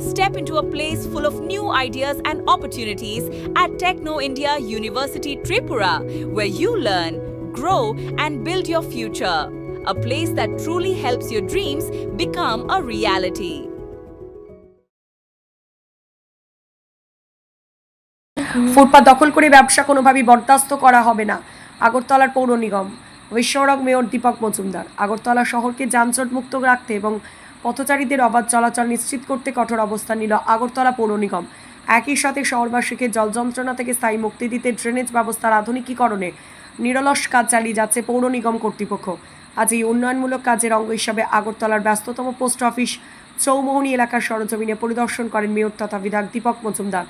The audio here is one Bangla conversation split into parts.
Step into a place full of new ideas and opportunities at Techno India University Tripura, where you learn, grow, and build your future. A place that truly helps your dreams become a reality. ফুটপাত দখল করে ব্যবসা কোনোভাবেই বরদাস্ত করা হবে না, আগরতলার পৌর নিগম। বিস্ফোরক মেয়র দীপক মজুমদার। আগরতলা শহরকে যানজট মুক্ত রাখতে এবং পথচারীদের অবাধ চলাচল নিশ্চিত করতে কঠোর অবস্থান নিল আগরতলা পৌর নিগম। একই সাথে শহরবাসীকে জল যন্ত্রণা থেকে স্থায়ী মুক্তি দিতে ড্রেনেজ ব্যবস্থার আধুনিকীকরণে নিরলস কাজ চালিয়ে যাচ্ছে পৌর নিগম কর্তৃপক্ষ। আজ এই উন্নয়নমূলক কাজের অঙ্গ হিসাবে আগরতলার ব্যস্ততম পোস্ট অফিস চৌমোহনী এলাকার সরজমিনে পরিদর্শন করেন মেয়র তথা বিধায়ক দীপক মজুমদার।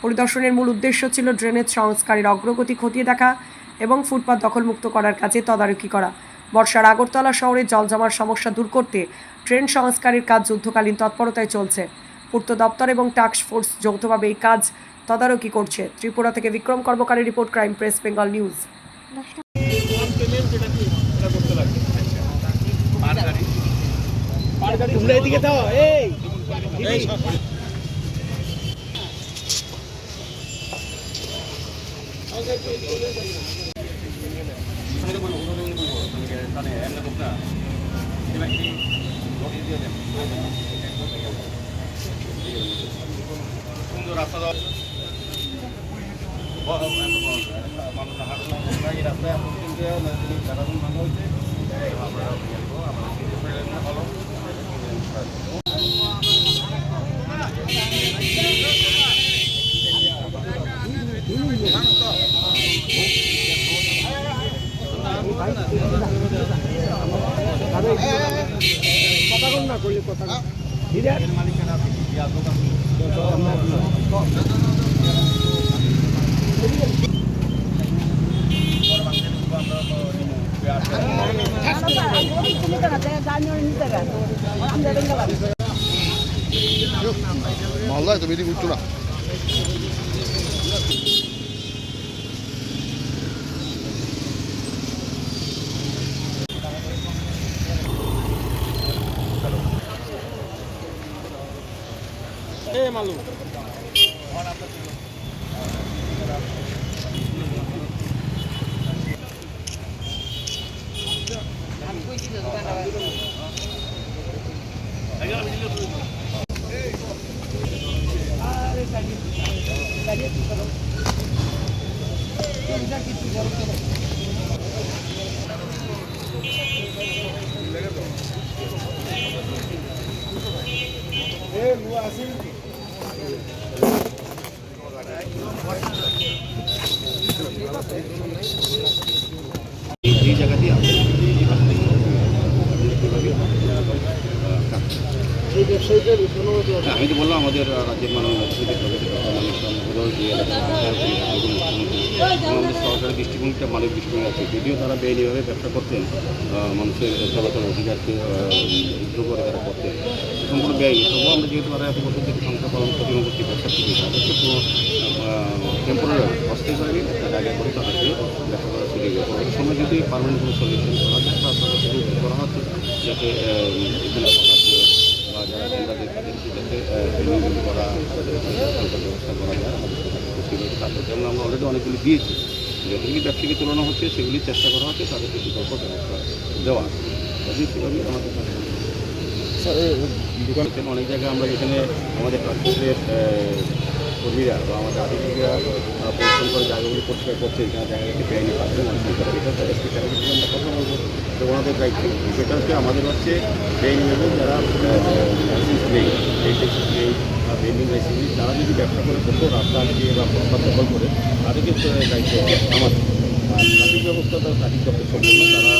পরিদর্শনের মূল উদ্দেশ্য ছিল ড্রেনেজ সংস্কারের অগ্রগতি খতিয়ে দেখা এবং ফুটপাত দখলমুক্ত করার কাজে তদারকি করা। বর্ষার আগরতলা শহরে জল জমার সমস্যা দূর করতে ড্রেন সংস্কারের কাজ যুদ্ধকালীন তৎপরতায় চলছে। পূর্ত দপ্তর এবং টাস্ক ফোর্স যৌথভাবে এই কাজ তদারকি করছে। ত্রিপুরা থেকে বিক্রম কর্মকারের report, Crime Press Bengal News. মালদায় তো বেরিয়ে উঠতো না। মালু এই জায়গাতেই আমি তো বললাম আমাদের রাজ্যের মাননীয় আমাদের সরকারের দৃষ্টিভঙ্গিটা মানবিক দৃষ্টিভঙ্গি আছে। যদিও তারা বেআইনিভাবে ব্যবসা করতেন, মানুষের চলাচল অধিকারকে উদ্যোগ করে তারা করতেন, সম্পূর্ণ বেআইনি। তবুও আমরা যেহেতু তারা এত বছর থেকে সংখ্যা পালন প্রতিমা করছি ব্যবসা করছি, তাদেরকে টেম্পোরারি অস্থায়ীভাবে একটা জায়গা করে তাদেরকে ব্যবসা করার সুযোগ দেওয়া। পরবর্তী সময় যদি পারমানেন্ট কোনো সলিউশন করা যায় তাদের সুযোগ করা হচ্ছে, যাতে এগুলো বা যারা টেন্ডারদের তাদেরকে যাতে রিনিউ করা, তাদের ব্যবস্থা করা যায় তাদের জন্য আমরা অলরেডি অনেকগুলি দিয়েছি। যতগুলি ব্যবসাকে তুলনা হচ্ছে সেগুলি চেষ্টা করা হচ্ছে তাদেরকে বিকল্প ব্যবস্থা দেওয়া। সেভাবেই আমাদের দোকানে অনেক জায়গায় আমরা যেখানে আমাদের ট্রান্সপোর্টের কর্মীরা বা আমাদের আধিকারিকরা পরিশ্রম করে জায়গাগুলি পরিষ্কার করছে, এখানে জায়গাকে বেআইনি পাচ্ছেন এটা স্পেশালি আমরা কথা বলবো তো ওনাদের দায়িত্ব। সেটা হচ্ছে আমাদের হচ্ছে বেআইনিভাবে যারা লাইসেন্স নেই, এই লাইসেন্স নেই বা ভেন্ডিং লাইসেন্স নেই, তারা যদি ব্যবসা করে কোথাও রাস্তা দিয়ে বা ফুটপাত দখল করে তাদেরকে দায়িত্ব আমাদের। আর ট্রাফিক ব্যবস্থা তার ট্রাফিক দপ্তর সম্পূর্ণ, তারা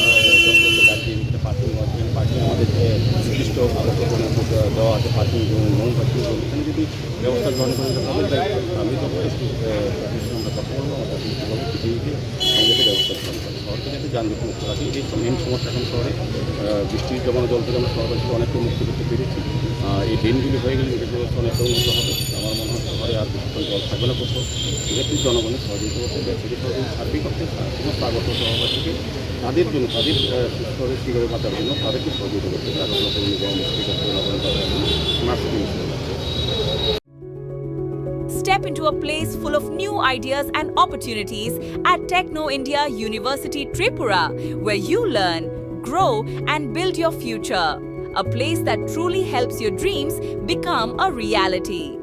দপ্তরকে দাঁড়িয়ে পার্কিং পার্কিং আমাদের নির্দিষ্ট দেওয়া আছে, পার্কিং জোন, নন পার্কিং জোন, এখানে যদি ব্যবস্থা গ্রহণ করে তাদের দায়িত্ব। আমি তো একটু আমরা কথা বলবো আমাদের দিকে আমাদেরকে ব্যবস্থা গ্রহণ করি, শহরকে যাতে যানজট মুক্ত রাখি। এই মেন সমস্যা এখন শহরে বৃষ্টির জমানো জল থেকে আমরা শহরবাসীকে অনেকটা মুক্তি করতে পেরেছি। এই ড্রেনগুলি হয়ে গেলে এটা ব্যবস্থা অনেকটা উন্নত হবে। আমার মনে হয় শহরে আর বেশিক্ষণ জল থাকবে না কোথাও। এক্ষেত্রে জনগণের সহযোগিতা করতে ব্যবসায়ী সহযোগিতা সার্বিক করতে সমস্ত আগত শহরবাসীকে তাদের জন্য তাদের সুস্থভাবে কীভাবে বাঁচার জন্য তাদেরকে সহযোগিতা করতে হবে। আর নিগম nursing Step into a place full of new ideas and opportunities at Techno India University Tripura, where you learn, grow, and build your future. A place that truly helps your dreams become a reality.